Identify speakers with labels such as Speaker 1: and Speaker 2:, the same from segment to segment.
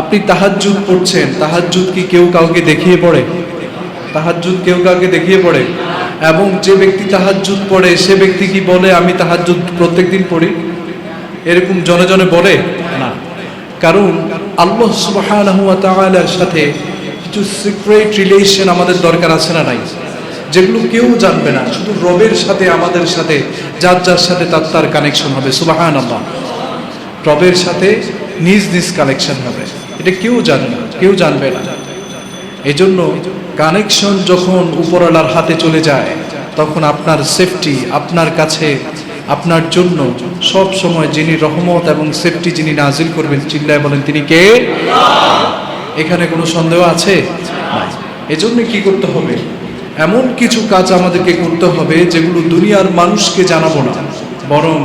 Speaker 1: আপনি তাহাজ্জুদ পড়ছেন, তাহাজ্জুদ কি কেউ কাউকে দেখিয়ে পড়ে? তাহাজ্জুদ কেউ কাউকে দেখিয়ে পড়ে? এবং যে ব্যক্তি তাহাজ্জুদ পড়ে সে ব্যক্তি কি বলে আমি তাহাজ্জুদ প্রত্যেকদিন পড়ি? এরকম জনে জনে বলে না। কারণ আল্লাহ সুবহানাহু ওয়া তাআলার সাথে কিছু সিক্রেট রিলেশন আমাদের দরকার আছে না নাই, যেগুলো কেউ জানবে না, শুধু রবের সাথে আমাদের সাথে যার যার সাথে তার কানেকশন হবে। সুবহানাল্লাহ, রবের সাথে নিজ নিজ কানেকশন হবে, এটা কেউ জানে না, কেউ জানবে না। এই জন্য কানেকশন যখন উপরওয়ালার হাতে চলে যায় তখন আপনার সেফটি আপনার কাছে, আপনার জন্য সব সময় যিনি রহমত এবং সেফটি যিনি নাজিল করবেন, চিল্লায় বলেন তিনি কে? এখানে কোনো সন্দেহ আছে? এজন্য কি করতে হবে? এমন কিছু কাজ আমাদেরকে করতে হবে যেগুলো দুনিয়ার মানুষকে জানাবো না, বরং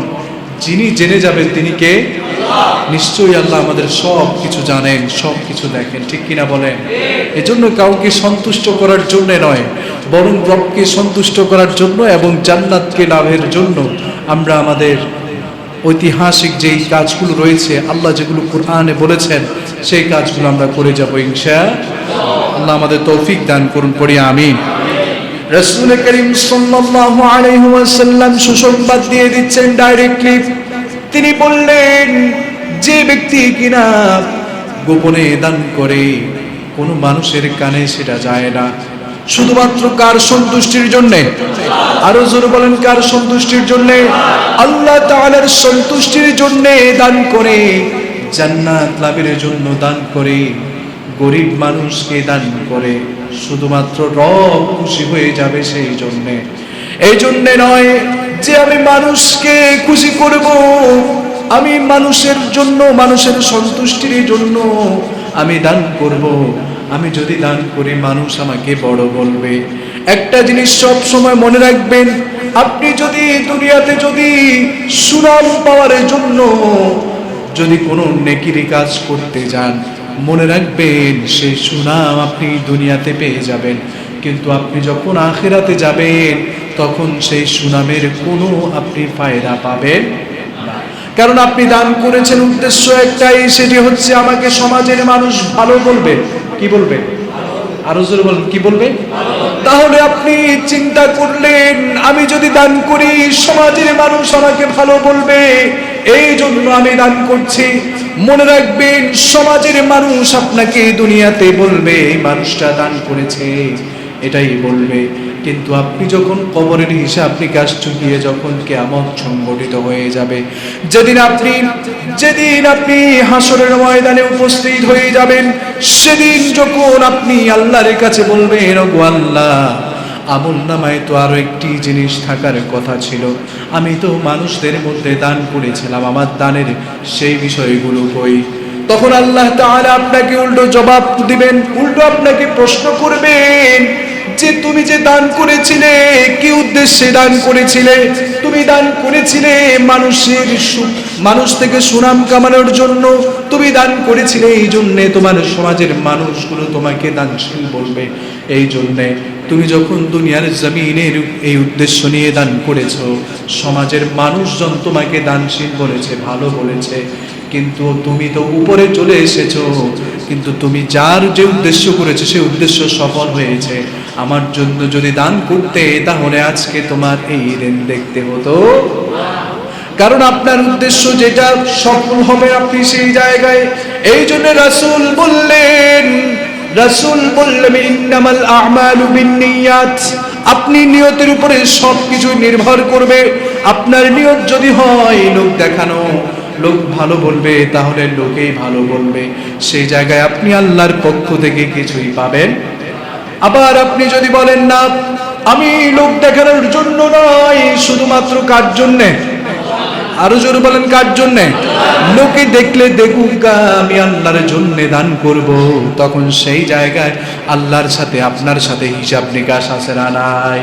Speaker 1: যিনি জেনে যাবেন তিনি কে? নিশ্চয়ই আল্লাহ আমাদের সব কিছু জানেন, সব কিছু দেখেন, ঠিক কিনা বলেন? এজন্য কাউকে সন্তুষ্ট করার জন্য নয়, বরং রবকে সন্তুষ্ট করার জন্য এবং জান্নাতকে লাভের জন্য আমরা আমাদের ঐতিহাসিক যেই কাজগুলো রয়েছে, আল্লাহ যেগুলো কোরআনে বলেছেন সেই কাজগুলো আমরা করে যাব ইনশাআল্লাহ। আল্লাহ আমাদের তৌফিক দান করুন, পড়ি আমিন। রাসূল করিম সাল্লাল্লাহু আলাইহি ওয়াসাল্লাম সুসংবাদ দিয়ে দিচ্ছেন ডাইরেক্টলি। তিনি বললেন, যে ব্যক্তি কিনা গোপনে দান করে কোনো মানুষের কানে সেটা যায় না, শুধুমাত্র কার সন্তুষ্টির জন্য? আরো জোরে বলেন, কার সন্তুষ্টির জন্য? আল্লাহ তাআলার সন্তুষ্টির জন্য দান করে, জান্নাত লাভের জন্য দান করে, গরিব মানুষকে দান করে, শুধুমাত্র রব খুশি হয়ে যাবে সেই জন্য। এই জন্য নয় যে আমি মানুষকে খুশি করব, আমি মানুষের জন্য, মানুষের সন্তুষ্টির জন্য আমি দান করব। আমি যদি দান করি মানুষ আমাকে বড় বলবে। একটা জিনিস সব সময় মনে রাখবেন, আপনি যদি দুনিয়াতে যদি সুনাম পাওয়ার জন্য যদি কোনো নেকির কাজ করতে যান, মনে রাখবেন সেই সুনাম আপনি দুনিয়াতে পেয়ে যাবেন, কিন্তু আপনি যখন আখিরাতে যাবেন তখন সেই সুনামের কোনো আপনি ফায়দা পাবেন না। কারণ আপনি দান করেছেন উদ্দেশ্য একটাই, সেটি হচ্ছে আমাকে সমাজের মানুষ ভালো বলবে। কি বলবে? আরো জোরে বলেন, কি বলবে? তাহলে আপনি চিন্তা করলেন, আমি যদি দান করি সমাজের মানুষ আমাকে ভালো বলবে, এই জন্য আমি দান করছি। মনে রাখবেন, সমাজের মানুষ আপনাকে দুনিয়াতে বলবে এই মানুষটা দান করেছে, এটাই বলবে। কিন্তু আপনি যখন কবরের হিসাব নিকাশ চুকিয়ে যখন কিয়ামত সংগঠিত হয়ে যাবে, যেদিন আপনি হাসরের ময়দানে উপস্থিত হয়ে যাবেন, সেদিন যখন আপনি আল্লাহর কাছে বলবেন, ওগো আল্লাহ, আমলনামায় তো আরো একটি জিনিস থাকার কথা ছিল, আমি তো মানুষদের মধ্যে দান করেছিলাম, আমার দানের সেই বিষয়গুলো কই? তখন আল্লাহ তাআলা আপনাকে উল্টো জবাব দিবেন, উল্টো আপনাকে প্রশ্ন করবেন যে তুমি যে দান করেছিলে, কি উদ্দেশ্যে দান করেছিলে? তুমি দান করেছিলে মানুষ থেকে সুনাম কামানোর জন্য, তুমি দান করেছিলে এই জন্যে তোমার সমাজের মানুষগুলো তোমাকে দানশীল বলবে। এই জন্যে তুমি যখন দুনিয়ার জমিনের এই উদ্দেশ্য নিয়ে দান করেছো, সমাজের মানুষজন তোমাকে দানশীল বলেছে, ভালো বলেছে, কিন্তু তুমি তো উপরে চলে এসেছো, কিন্তু তুমি যার যে উদ্দেশ্য করেছো সেই উদ্দেশ্য সফল হয়েছে। আমার জন্য যদি দান করতে, তাহলে আজকে তোমার এই দিন দেখতে হতো। কারণ আপনার উদ্দেশ্য যেটা সফল হবে আপনি সেই জায়গায়। এই জন্য রাসূল বললেন ইন্নামাল আ'মালু বিন্নিয়াত, আপনি নিয়তের উপরে সবকিছু নির্ভর করবে। আপনার নিয়ত যদি হয় লোক দেখানো, লোক ভালো বলবে, তাহলে লোকেই ভালো বলবে, সেই জায়গায় আপনি আল্লাহর পক্ষ থেকে কিছুই পাবেন। আবার আপনি যদি বলেন না, আমি লোক দেখানোর জন্য নয়, শুধুমাত্র কার জন্যে? আরো জোরে বলেন, কার জন্যে? লোকে দেখলে দেখুক, আমি আল্লাহর জন্য দান করব, তখন সেই জায়গায় আল্লাহর সাথে আপনার সাথে হিসাব নিকাশ আছে না নাই?